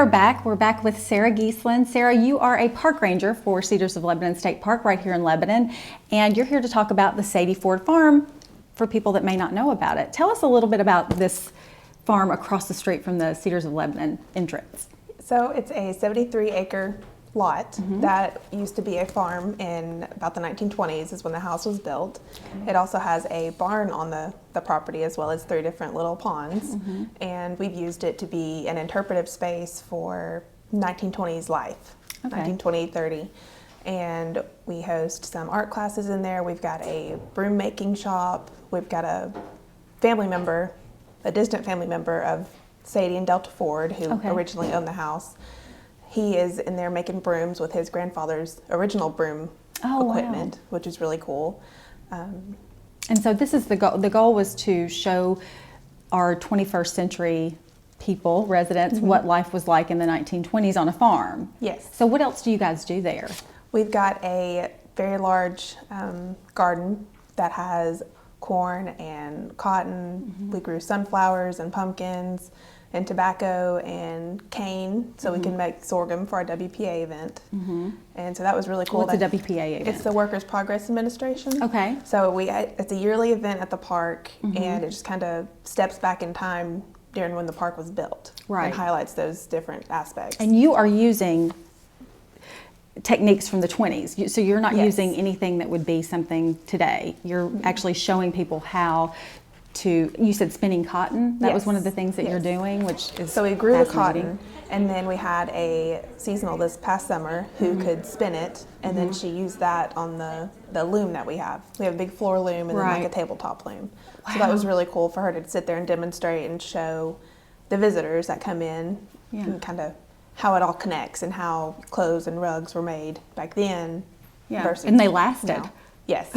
are back. We're back with Sarah Geeslin. Sarah, you are a park ranger for Cedars of Lebanon State Park right here in Lebanon, and you're here to talk about the Sadie Ford Farm for people that may not know about it. Tell us a little bit about this farm across the street from the Cedars of Lebanon entrance. So it's a 73-acre lot that used to be a farm in about the 1920s is when the house was built. It also has a barn on the property as well as 3 different little ponds. And we've used it to be an interpretive space for 1920s life, 1920-30. And we host some art classes in there. We've got a broom making shop. We've got a family member, a distant family member of Sadie and Delta Ford, who originally owned the house. He is in there making brooms with his grandfather's original broom equipment, which is really cool. And so this is the goal. The goal was to show our 21st century people, residents, what life was like in the 1920s on a farm. Yes. So what else do you guys do there? We've got a very large garden that has corn and cotton. We grew sunflowers and pumpkins and tobacco and cane, so we can make sorghum for our WPA event. And so that was really cool. What's the WPA event? It's the Workers Progress Administration. Okay. So it's a yearly event at the park, and it just kind of steps back in time during when the park was built. Right. And highlights those different aspects. And you are using techniques from the 20s. So you're not using anything that would be something today. You're actually showing people how to, you said spinning cotton? That was one of the things that you're doing, which is So we grew the cotton, and then we had a seasonal this past summer who could spin it, and then she used that on the loom that we have. We have a big floor loom and then like a tabletop loom. So that was really cool for her to sit there and demonstrate and show the visitors that come in and kind of how it all connects and how clothes and rugs were made back then versus and they lasted. now. Yes.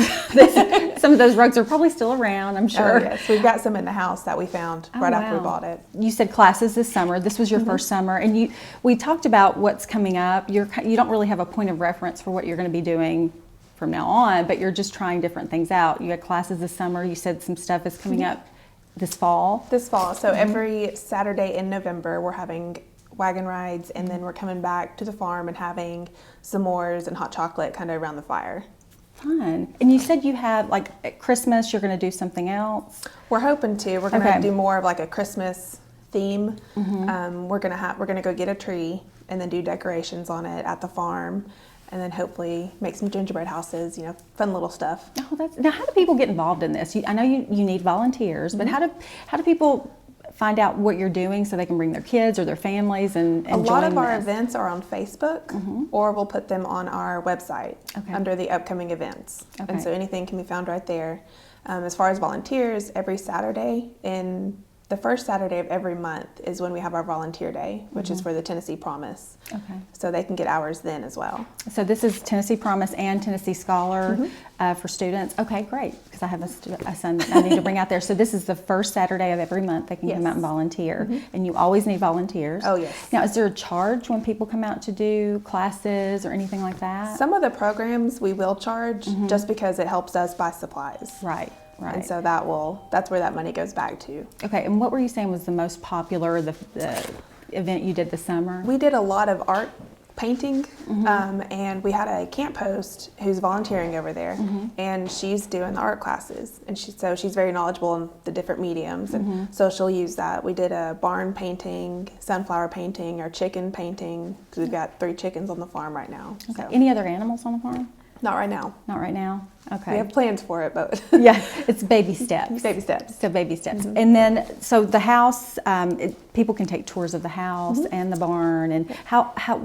Some of those rugs are probably still around, I'm sure. Oh, yes. We've got some in the house that we found right after we bought it. You said classes this summer. This was your first summer, and we talked about what's coming up. You don't really have a point of reference for what you're going to be doing from now on, but you're just trying different things out. You had classes this summer. You said some stuff is coming up this fall. This fall. So every Saturday in November, we're having wagon rides, and then we're coming back to the farm and having s'mores and hot chocolate kind of around the fire. Fun. And you said you have, like, at Christmas, you're going to do something else? We're hoping to. We're going to do more of like a Christmas theme. We're going to go get a tree and then do decorations on it at the farm, and then hopefully make some gingerbread houses, fun little stuff. Oh, now how do people get involved in this? I know you need volunteers, but how do people find out what you're doing so they can bring their kids or their families and a lot of our this? events are on Facebook, or we'll put them on our website under the upcoming events. And so anything can be found right there. As far as volunteers, every Saturday in the first Saturday of every month is when we have our volunteer day, which is for the Tennessee Promise. So they can get hours then as well. So this is Tennessee Promise and Tennessee Scholar for students. Okay, great, because I have a son that I need to bring out there. So this is the first Saturday of every month they can come out and volunteer. And you always need volunteers. Oh, yes. Now, is there a charge when people come out to do classes or anything like that? Some of the programs we will charge just because it helps us buy supplies. Right. And so that's where that money goes back to. Okay, and what were you saying was the most popular, the event you did this summer? We did a lot of art painting, and we had a camp host who's volunteering over there, and she's doing the art classes, and she's very knowledgeable in the different mediums, and so she'll use that. We did a barn painting, sunflower painting, or chicken painting, because we've got 3 chickens on the farm right now. Okay. So. Any other animals on the farm? Not right now. Not right now? Okay. We have plans for it, but yeah, it's baby steps. Baby steps. So baby steps. And then, so the house, people can take tours of the house and the barn. And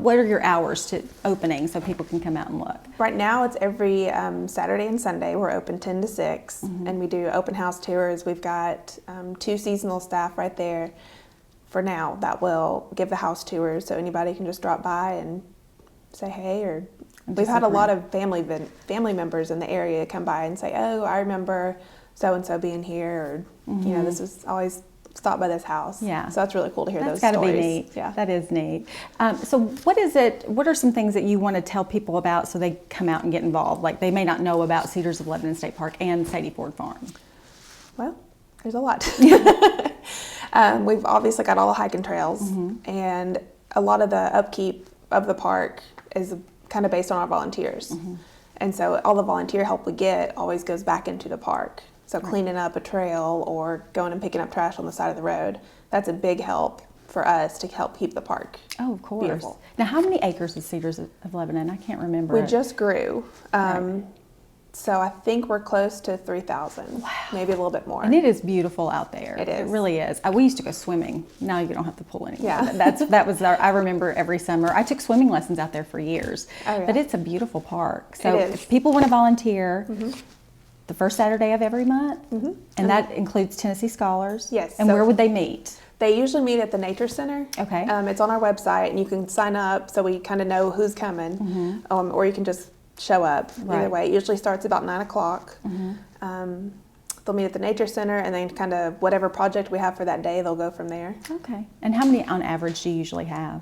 what are your hours to opening so people can come out and look? Right now, it's every Saturday and Sunday. We're open 10 to 6, and we do open house tours. We've got 2 seasonal staff right there for now that will give the house tours, so anybody can just drop by and say hey. Or we've had a lot of family members in the area come by and say, oh, I remember so-and-so being here, or this was always stopped by this house. Yeah. So that's really cool to hear those stories. stories. That's got to be neat. Yeah. That is neat. So what are some things that you want to tell people about so they come out and get involved? Like they may not know about Cedars of Lebanon State Park and Sadie Ford Farm. Well, there's a lot. We've obviously got all the hiking trails, and a lot of the upkeep of the park is kind of based on our volunteers. And so all the volunteer help we get always goes back into the park. So cleaning up a trail or going and picking up trash on the side of the road, that's a big help for us to help keep the park. Oh, of course. Beautiful. Now, how many acres is Cedars of Lebanon? I can't remember. We just grew. So I think we're close to 3,000, maybe a little bit more. And it is beautiful out there. It is. It really is. We used to go swimming. Now you don't have to pull anymore. Yeah. That was I remember every summer. I took swimming lessons out there for years. Oh, yeah. But it's a beautiful park. So It is. if people want to volunteer, the first Saturday of every month, and that includes Tennessee Scholars. Yes, And so- where would they meet? They usually meet at the Nature Center. Okay. It's on our website, and you can sign up so we kind of know who's coming, or you can just show up. Either Right. way, it usually starts about 9 o'clock. They'll meet at the Nature Center, and then kind of whatever project we have for that day, they'll go from there. Okay. And how many on average do you usually have?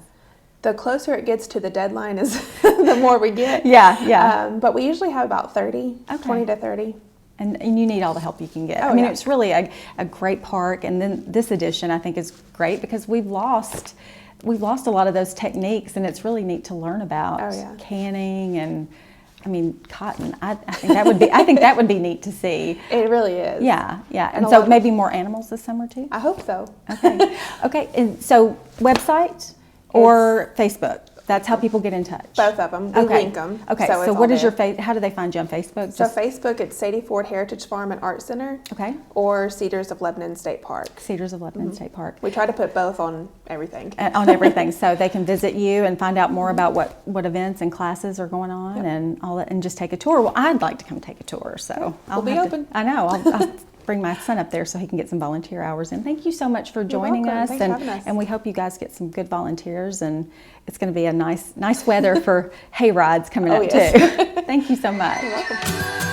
The closer it gets to the deadline is the more we get. Yeah. But we usually have about 30, Okay. 20 to 30. And you need all the help you can get. Oh, I mean, yeah. it's really a great park. And then this edition, I think, is great because we've lost a lot of those techniques, and it's really neat to learn about Oh, yeah. canning and, I mean, cotton. I think that would be neat to see. It really is. Yeah. And a so lot- maybe more animals this summer too. I hope so. Okay. Okay. And so website or Facebook. That's how people get in touch. Both of them. We link them. Okay. it's So all what is there. your how do they find you on Facebook? So Facebook, it's Sadie Ford Heritage Farm and Art Center. Okay. Or Cedars of Lebanon State Park. Cedars of Lebanon State Park. We try to put both on everything. On everything, so they can visit you and find out more about what events and classes are going on and all that, and just take a tour. Well, I'd like to come take a tour, so We'll be open. I know. I'll bring my son up there so he can get some volunteer hours in. Thank you so much for joining welcome. us, Thanks for having us. and we hope you guys get some good volunteers, and it's going to be a nice weather for hay rides coming Oh, up yes. too. Thank you so much. You're welcome.